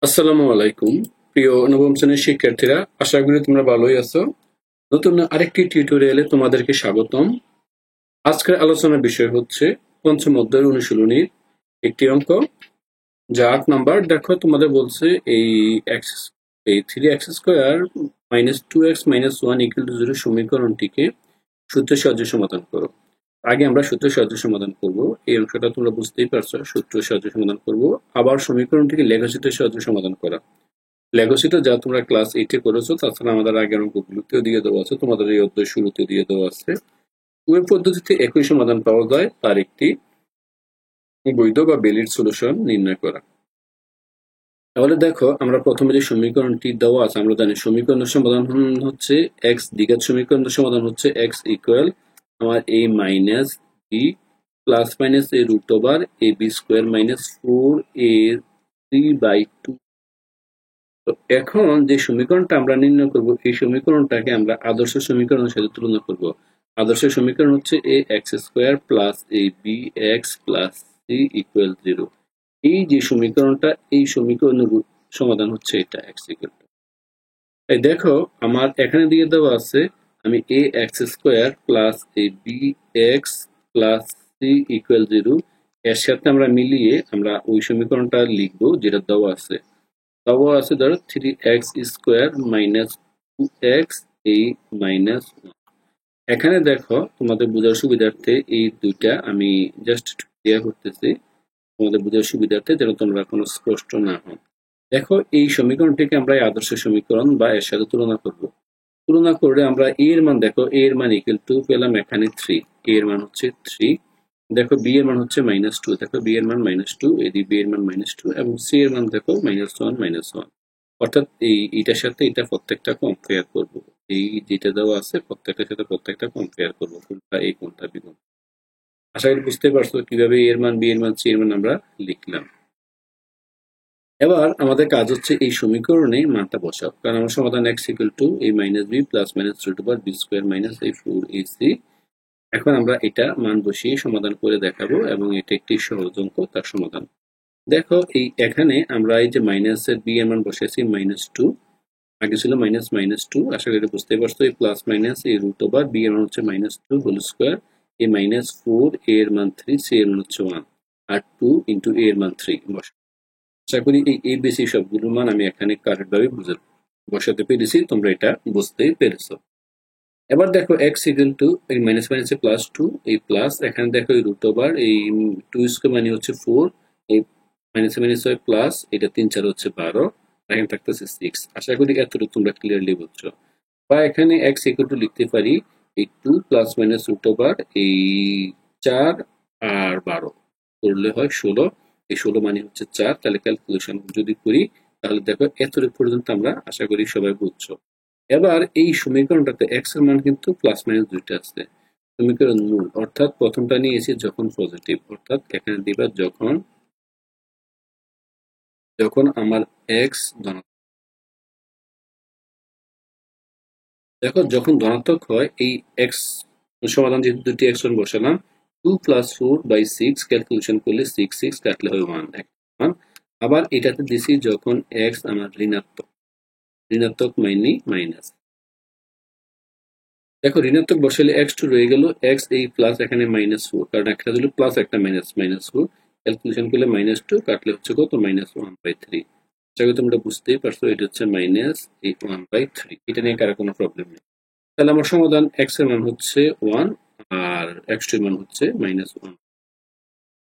আসসালামু আলাইকুম প্রিয় নবম শ্রেণীর শিক্ষার্থীরা, আশা করি তোমরা ভালোই আছো। নতুন আরেকটি টিউটোরিয়ালে তোমাদেরকে স্বাগতম। আজকের আলোচনার বিষয় হচ্ছে পঞ্চম অধ্যায়ের অনুশীলনীর একটি অঙ্ক, যা ৮ নাম্বার। দেখো, তোমাদের বলছে এই 3x² - 2x - 1 = 0 সমীকরণটিকে সূত্রের সাহায্যে সমাধান করো। আগে আমরা সূত্রের সাহায্যে সমাধান করব। এই অংশটা তোমরা বুঝতেই পারছো, সূত্রের সাহায্যে সমাধান করব। আবার সমীকরণটিকে লেখচিত্রের সাহায্যে সমাধান করা। লেগসিটা যা তোমরা ক্লাস 8 এ করেছো, তাছাড়া আমাদের আগের অঙ্কগুলোতেও দিয়ে দেওয়া আছে, তোমাদের এই অধ্যায় শুরুতে দিয়ে দেওয়া আছে। উভয় পদ্ধতিতে একই সমাধান পাওয়া যায়, তার একটি বৈধ বা ভ্যালিড সলিউশন নির্ণয় করা। তাহলে দেখো, আমরা প্রথমে যে সমীকরণটি দেওয়া আছে, আমরা জানি সমীকরণের সমাধান হচ্ছে এক্স, দ্বিঘাত সমীকরণের সমাধান হচ্ছে এক্স ইকুয়াল আমার a minus B plus minus a root over ab² minus 4ac/2। তো এখন যে সমীকরণটা আমরা নির্ণয় করব, এই সমীকরণটাকে আমরা আদর্শ সমীকরণের সাথে তুলনা করব। আদর্শ সমীকরণ হচ্ছে ax² plus abx plus c equal 0। এই যে সমীকরণটা, এই সমীকরণের সমাধান হচ্ছে এটা x ইকুয়াল। তাই দেখো, আমার এখানে দিয়ে দেওয়া আছে আমি ax² plus abx plus c equal 0 এর সাথে আমরা মিলিয়ে আমরা ওই সমীকরণটা লিখবো যেটা দেওয়া আছে। দেওয়া আছে ধরো 3x² মাইনাস 2x মাইনাস 1। এখানে দেখো, তোমাদের বোঝার সুবিধার্থে এই দুইটা আমি জাস্ট ক্লিয়ার করতেছি, তোমাদের বোঝার সুবিধার্থে, যেন তোমরা কোনো স্পষ্ট না হও। দেখো, এই সমীকরণটিকে আমরা এই আদর্শ সমীকরণ বা এর সাথে তুলনা করব। তুলনা করে আমরা এর মান, দেখো এর মান ইকুয়াল টু পেলাম এখানে 3, এর মান হচ্ছে 3। দেখো বি এর মান হচ্ছে -2, দেখো বি এর মান -2, এদিকে বি এর মান -2 এবং সি এর মান দেখো -1 -1। অর্থাৎ এইটার সাথে এটা প্রত্যেকটা কম্পেয়ার করব। এই যেটা দেওয়া আছে প্রত্যেকটার সাথে প্রত্যেকটা কম্পেয়ার করব, কোনটা এই কোনটা বি কোনটা। আশা করি বুঝতে পারছো কিভাবে এর মান, বি এর মান, সি এর মান আমরা লিখলাম। এবার আমাদের কাজ হচ্ছে এই সমীকরণে মানটা বসাও, কারণ আমার সমাধান x equal to a minus B plus minus root over b² minus এই 4ac। এখন আমরা এটা মান বসিয়ে সমাধান করে দেখাবো, এবং এটা একটি সহজ অঙ্ক, তার সমাধান। দেখো, এই এখানে আমরা এই যে মাইনাসের বি এর মান বসেছি -2, আগে ছিল -2। আশা করি বুঝতে পারছো। এই প্লাস মাইনাস এই রুট ওভার বি এর মান হচ্ছে -2 হোল স্কোয়ার, এই -4 এর মান 3, সি এর মান হচ্ছে 1, আর 2 ইন্টু এ এর মান 3 বসা। আশা করি এই বেশি সবগুলোর মান আমি এখানে কারেক্ট ভাবে বসাতে পেরেছি, তোমরা এটা বুঝতেই পেরেছো। এবার দেখো এক্স ইকুয়াল টু এই মাইনাস মাইনাসে প্লাস 2, এই প্লাস এখানে দেখো এই রুট ওভার এই 2 স্কোয়ার মানে হচ্ছে 4, এই মাইনাস মাইনাস হয় প্লাস, এটা 3 4 হচ্ছে 12, এখানে থাকতেছে 6। আশা করি এতটুকু তোমরা ক্লিয়ারলি বুঝছো। বা এখানে এক্স ইকুয়াল টু লিখতে পারি এই 2 প্লাস মাইনাস রুট ওভার এই 4 আর 12 করলে হয় 16, এই 16 মানে হচ্ছে 4। তাহলে ক্যালকুলেশন যদি করি, তাহলে দেখো এতটুকু পর্যন্ত আমরা আশা করি সবাই বুঝছো। এবার এই সমীকরণটাতে এক্স এর মান কিন্তু প্লাস মাইনাস দুইটা আছে। সমীকরণ মূল, অর্থাৎ প্রথমটা নিয়েছি যখন পজিটিভ, অর্থাৎ এখানে দিবা যখন যখন আমার এক্স ধনাত্মক। দেখো, যখন ধনাত্মক হয় এই এক্স সমাধান, যেহেতু দুটি এক্স বসালাম, 2 প্লাস 4/6 ক্যালকুলেশন করলে 6 6 কাটলে হয় 1। আবার এটাতে দিছি যখন এক্স আমার ঋণাত্মক, ঋণাত্মক মাইনি মাইনাস। দেখো, ঋণাত্মক বসালে x2 রয়ে গেল, x এই প্লাস এখানে -4, কারণ একটা দিল প্লাস একটা মাইনাস, -4 ক্যালকুলেশন করলে -2 কাটলে হচ্ছে কত, -1/3। আশা করি তোমরা বুঝতেই পারছো, এটা হচ্ছে -1/3। এটা নিয়ে কারো কোনো প্রবলেম নেই। তাহলে আমার সমাধান x এর মান হচ্ছে 1 আর x2 এর মান হচ্ছে -1।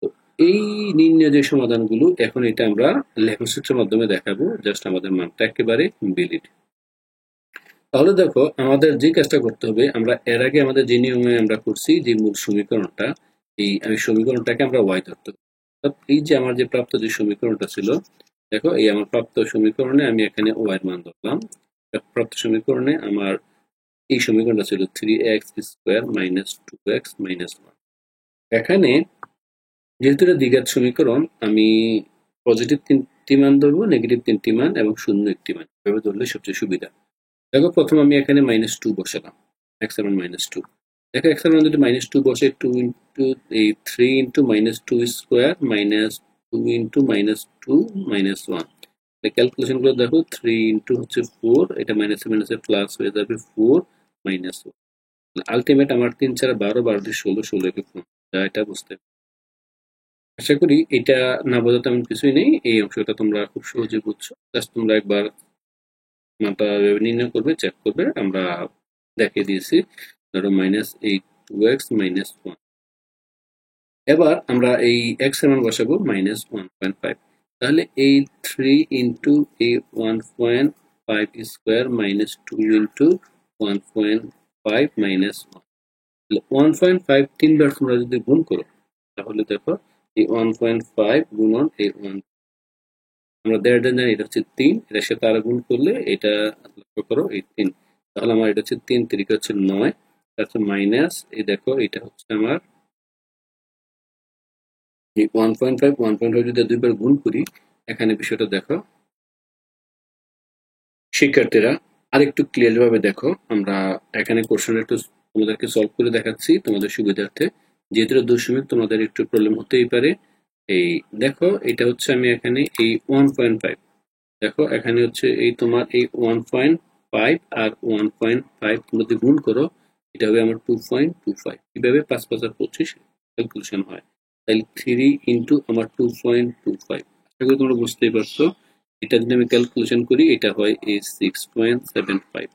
তো এই নির্ণয় যে সমাধানগুলো, এখন এটা আমরা লেখচিত্রের মাধ্যমে দেখাবো, জাস্ট আমাদের মানটা একেবারে ভ্যালিড। তাহলে দেখো, আমাদের যে কাজটা করতে হবে, আমরা এর আগে আমাদের যে নিয়মে আমরা করছি, যে মূল সমীকরণটা, এই সমীকরণটাকে আমরা y ধরতে হবে। অর্থাৎ এই যে আমার যে প্রাপ্ত যে সমীকরণটা ছিল, দেখো এই আমার প্রাপ্ত সমীকরণে আমি এখানে y এর মান ধরলাম। প্রাপ্ত সমীকরণে আমার এই সমীকরণটা ছিল 3x² মাইনাস 2x মাইনাস 1। এখানে যেহেতু এটা দ্বিঘাত সমীকরণ, আমি পজিটিভ 3টি মান ধরবো, নেগেটিভ 3টি মান এবং শূন্য একটি মান, এভাবে ধরলে সবচেয়ে সুবিধা। দেখো, প্রথম আমি এখানে -2 বসালাম, x এর মান -2। দেখো x এর মান যদি -2 বসে, 2 ইন্টু এই 3 into -2 square minus 2 into -2 -1। Calculation করে দেখো 3 ইন্টু হচ্ছে 4, এটা মাইনাসে মাইনাসে প্লাস হয়ে যাবে 4 মাইনাস 1। আলটিমেট আমার 3 4 12, 12 দিয়ে 16, 16 কে 4, এটা বুঝতে। আশা করি এটা না বোঝাতে এমন কিছুই নেই, এই অংশটা তোমরা খুব সহজে বুঝছো। জাস্ট তোমরা একবার মানটা নির্ণয় করবে, চেক করবে। আমরা দেখিয়ে দিয়েছি, ধরো -8 2x - 1। এবার আমরা এই x এর মান বসাবো -1.5। তাহলে এই 3 ইন্টু এই 1.5 স্কোয়ার -2 ইন্টু 1.5 -1, 1.5 তিনবার তোমরা যদি গুণ করো, তাহলে দেখো এই 1.5 গুণন এই 1, আমরা দেড় জানি এটা হচ্ছে 3, এটার সাথে আরো গুণ করলে এটা লক্ষ্য করো এই 3, তাহলে আমার এটা হচ্ছে 3 3 হচ্ছে 9, তারপর মাইনাস এই দেখো এটা হচ্ছে আমার এই 1.5 যদি দুইবার গুণ করি, এখানে বিষয়টা দেখো শিক্ষার্থীরা আরেকটু ক্লিয়ার ভাবে দেখো। আমরা এখানে কোশ্চেন একটু তোমাদেরকে সলভ করে দেখাচ্ছি তোমাদের সুবিধার্থে, যেহেতু দশমিক তোমাদের একটু প্রবলেম হতেই পারে। এই দেখো এটা হচ্ছে আমি এখানে এই 1.5, দেখো এখানে হচ্ছে এই তোমার এই 1.5 আর 1.5 তোমরা যদি গুণ করো, এটা হবে আমার 2.25। কিভাবে 5 5 আর 25 ক্যালকুলেশন হয়, তাহলে 3 ইন্টু আমার 2.25। আশা করি তোমরা বুঝতেই পারছো। এটা যদি আমি ক্যালকুলেশন করি, এটা হয় এই 6.75।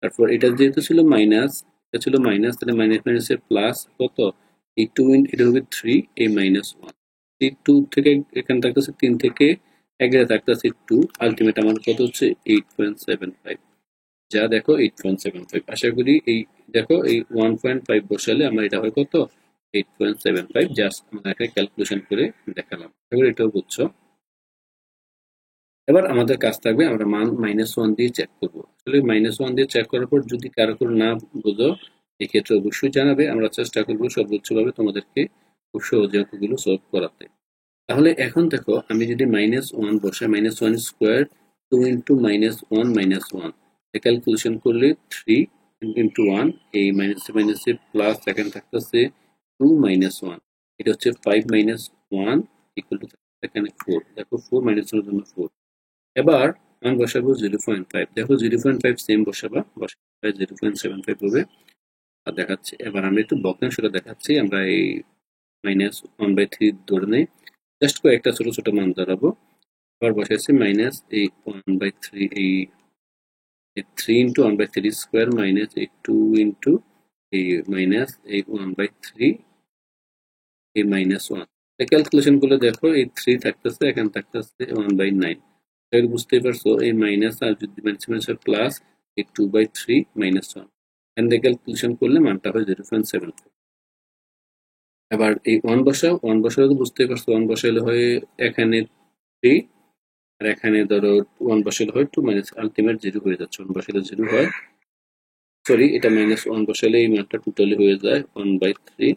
তারপর এটা যেহেতু ছিল মাইনাস, এটা ছিল মাইনাস, তাহলে মাইনাস মাইনাসের প্লাস কত, এই 2 এটা হবে 3 এই -1। এই 2 থেকে এখানে থাকতেছে 3 থেকে এগারে থাকতেছে 2, আলটিমেট আমার কত হচ্ছে 8.75। যা দেখো 8.75। আশা করি এই দেখো এই 1.5 বসালে আমার এটা হয় কত 8.75। জাস্ট আমরা একটা ক্যালকুলেশন করে দেখালাম। আশা করি এটাও বুঝছো। এবার আমাদের কাজ থাকবে আমরা মান -1 দিয়ে চেক করব। আসলে -1 দিয়ে চেক করার পর যদি কারো কোনো না বোঝো, এক্ষেত্রে অবশ্যই জানাবে। আমরা চেষ্টা করবো সর্বোচ্চভাবে তোমাদেরকে খুব সহজে অঙ্কগুলো সলভ করাতে। তাহলে এখন দেখো আমি যদি -1 বসাই, -1 স্কোয়ার 2 ইন্টু -1 -1, ক্যালকুলেশন করলে 3 ইন্টু 1 এই মাইনাসে মাইনাসে প্লাস, এখানে থাকতেছে 2 -1, এটা হচ্ছে 5 -1 ইকুয়াল টু এখানে 4। দেখো 4 -1 এর জন্য 4। এবার মান বসাবো 0.5, দেখো 0.5 সেম বসাবা, বসাবে 0.75 হবে। আর দেখাচ্ছি এবার আমি একটু ভগ্নাংশটা দেখাচ্ছি। আমরা এই -1/3 ধরে নেই, জাস্ট কয়েকটা ছোট ছোট মান দাঁড়াবো। আবার বসাইছি মাইনাস এই 1/3, এই 3 ইন্টু 1/3 স্কোয়ার মাইনাস এই 2 ইন্টু এই মাইনাস এই 1/3 এই -1। ক্যালকুলেশন করলে দেখো এই 3 থাকতেছে, এখানে থাকতেছে 1/9। তাহলে বুঝতেই পারছো এই মাইনাস আর যদি মাইনাস প্লাস এই 2/3 -1, এখান থেকে ক্যালকুলেশন করলে মানটা হয় 0.75। এবার এই 1 বসাও, 1 বসালে তো বুঝতেই পারছো 1 বসাইলে হয় এখানে 3, আর এখানে ধরো 1 বসালে হয় 2, মাইনাস আলটিমেট 0 হয়ে যাচ্ছে। 1 বসালে 0 হয়, সরি এটা -1 বসালে এই মানটা টোটালি হয়ে যায় 1/3।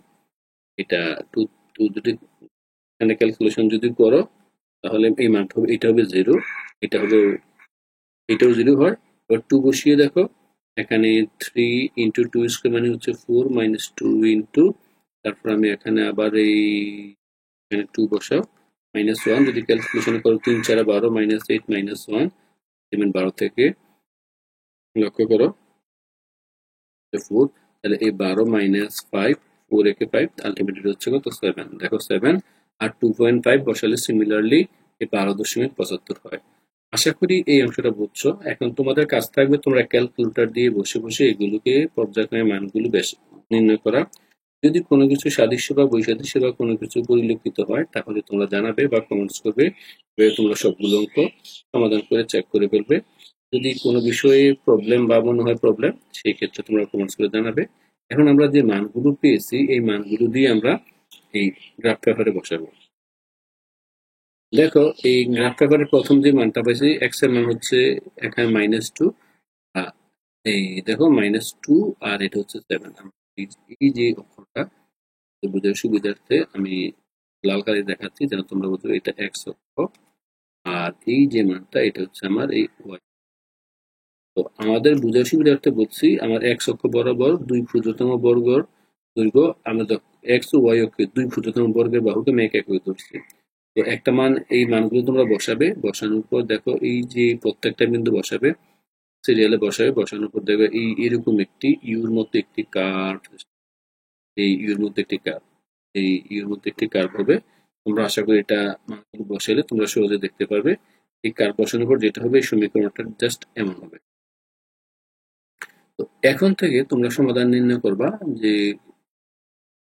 এটা 2 2 যদি এখানে ক্যালকুলেশন যদি করো, তাহলে এই মানটা হবে, এটা হবে 0, এটা হবে, এটাও 0 হয়। এবার 2 বসিয়ে দেখো, এখানে 3 ইন্টু 2 স্কোয়ার মানে হচ্ছে 4 -2 ইন্টু, তারপর আমি এখানে আবার এই এখানে 2 বসাও, -1 যদি ক্যালকুলেশন করো 3 4 12 -8 -1, 12 থেকে লক্ষ্য করো 4, তাহলে এই 12 -5, 4 একে 5, আলটিমেটলি হচ্ছে কত 7। দেখো 7 আর 2.5 বসালে সিমিলারলি এই 12.75 হয়। আশা করি এই অংশটা বুঝছো। এখন তোমাদের কাজ থাকবে তোমরা ক্যালকুলেটর দিয়ে বসে বসে এগুলোকে পর্যায়ক্রমে মানগুলো বেশ নির্ণয় করা। যদি কোনো কিছু সাদৃশ্য বা বৈসাদৃশ্য বা কোনো কিছু পরিলক্ষিত হয়, তাহলে তোমরা জানাবে বা কমেন্টস করবে, তোমরা সবগুলো অঙ্ক সমাধান করে চেক করে ফেলবে। যদি কোনো বিষয়ে প্রবলেম বা মনে হয় প্রবলেম, সেই ক্ষেত্রে তোমরা কমেন্টস করে জানাবে। এখন আমরা যে মানগুলো পেয়েছি এই মানগুলো দিয়ে আমরা এই গ্রাফ পেপারে বসাবো। দেখো এই গ্রাফ পেপারে প্রথম যে মানটা পাইছি এক্স এর মান হচ্ছে এখানে -2, এই দেখো -2 আর এটা হচ্ছে 7। এই যে অক্ষরটা বোঝার সুবিধার্থে আমি লাল কালি দেখাচ্ছি যেন তোমরা বুঝো এটা এক্স অক্ষ, আর এই যে মানটা এটা হচ্ছে আমার এই ওয়াই। তো আমাদের বোঝার সুবিধার্থে বলছি আমার এক্স অক্ষ বরাবর 2 ক্ষুদ্রতম বর্গের দৈর্ঘ্য, আমরা এক্স ও ওয়াই অক্ষে 2 ক্ষুদ্রতম বর্গের বাহুকে আমি এক এক করে ধরছি। তো একটা মান, এই মানগুলো তোমরা বসাবে, বসানোর পর দেখো এই যে প্রত্যেকটা বিন্দু বসাবে, সিরিয়ালে বসাবে, বসানোর পর দেখবে এই এরকম একটি ইউর মধ্যে একটি কার্ভ, এই ইউর মধ্যে একটি কার্ভ, এই ইউর মধ্যে একটি কার্ভ হবে। তোমরা আশা করি এটা মানগুলো বসালে তোমরা সহজে দেখতে পারবে। এই কার্ভ বসানোর পর যেটা হবে, এই সমীকরণটা জাস্ট এমন হবে। তো এখন থেকে তোমরা সমাধান নির্ণয় করবা যে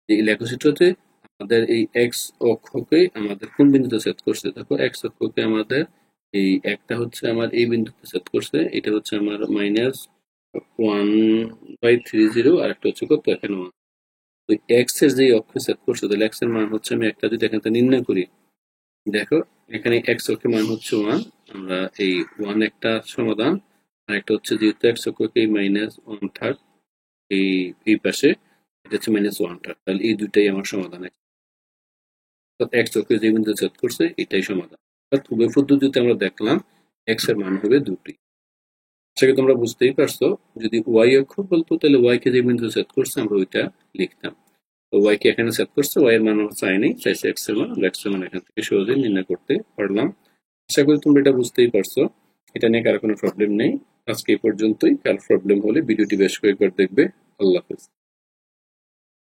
এই লেখচিত্রতে আমাদের এই এক্স অক্ষকে আমাদের কোন বিন্দুতে সেট করছে। দেখো এক্স অক্ষকে আমাদের এই একটা হচ্ছে আমার এই বিন্দুতে সেট করছে, এটা হচ্ছে আমার -1/30, আর একটা হচ্ছে কত এখানে 1। তো এক্স এর যে অক্ষে সেট করছে, তাহলে এক্স এর মান হচ্ছে, আমি একটা যদি এখান থেকে নির্ণয় করি, দেখো এখানে এক্স অক্ষের মান হচ্ছে 1, আমরা এই 1 একটা সমাধান, আর একটা হচ্ছে যেহেতু এক্স অক্ষকে -1/3 এই এই পাশে, এটা হচ্ছে -1/3, তাহলে এই দুইটাই আমার সমাধান। এক্স অক্ষে যে বিন্দু ছেদ করছে এটাই সমাধান। অর্থাৎ উভয় পদ্ধতিতে আমরা দেখলাম এক্স এর মান হবে দুটি। সেটা তোমরা বুঝতেই পারছো, যদি ওয়াই অক্ষ বলতো তাহলে ওয়াই কে যে বিন্দু সেট করছে আমরা ওইটা লিখতাম। তো ওয়াই কে এখানে সেট করছে, ওয়াই এর মান আমরা চাই নাই, চাইছে এক্স এর মান, এক্স এর মান এখান থেকে সহজে নির্ণয় করতে পারলাম। আশা করি তোমরা এটা বুঝতেই পারছো, এটা নিয়ে কারো কোনো প্রবলেম নেই। আজকে এই পর্যন্তই, কার প্রবলেম হলে ভিডিওটি বেশ কয়েকবার দেখবে। আল্লাহ হাফেজ।